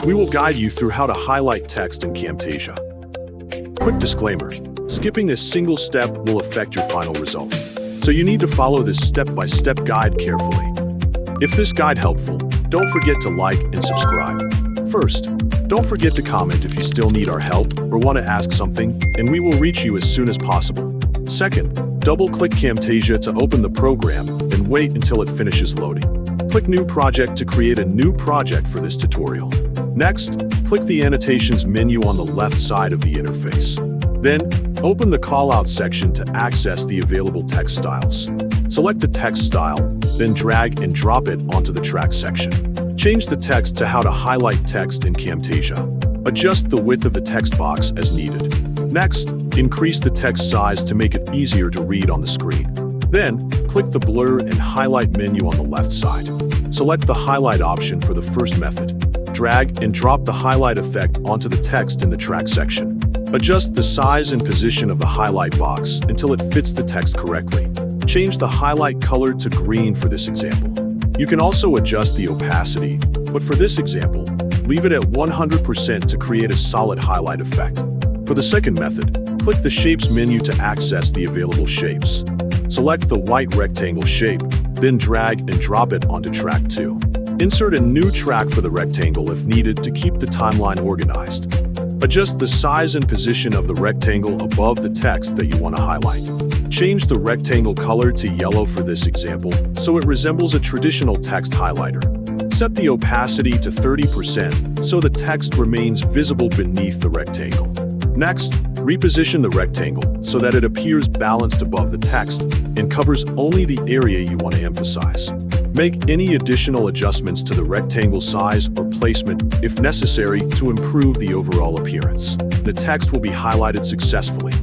We will guide you through how to highlight text in Camtasia. Quick disclaimer, skipping a single step will affect your final result. So you need to follow this step-by-step guide carefully. If this guide helpful, don't forget to like and subscribe. First, don't forget to comment if you still need our help or want to ask something, and we will reach you as soon as possible. Second, double-click Camtasia to open the program and wait until it finishes loading. Click New Project to create a new project for this tutorial. Next, click the Annotations menu on the left side of the interface. Then, open the callout section to access the available text styles. Select the text style, then drag and drop it onto the track section. Change the text to how to highlight text in Camtasia. Adjust the width of the text box as needed. Next, increase the text size to make it easier to read on the screen. Then, click the Blur and Highlight menu on the left side. Select the highlight option for the first method. Drag and drop the highlight effect onto the text in the track section. Adjust the size and position of the highlight box until it fits the text correctly. Change the highlight color to green for this example. You can also adjust the opacity, but for this example, leave it at 100% to create a solid highlight effect. For the second method, click the Shapes menu to access the available shapes. Select the white rectangle shape, then drag and drop it onto track 2. Insert a new track for the rectangle if needed to keep the timeline organized. Adjust the size and position of the rectangle above the text that you want to highlight. Change the rectangle color to yellow for this example, so it resembles a traditional text highlighter. Set the opacity to 30% so the text remains visible beneath the rectangle. Next, reposition the rectangle so that it appears balanced above the text and covers only the area you want to emphasize. Make any additional adjustments to the rectangle size or placement if necessary to improve the overall appearance. The text will be highlighted successfully.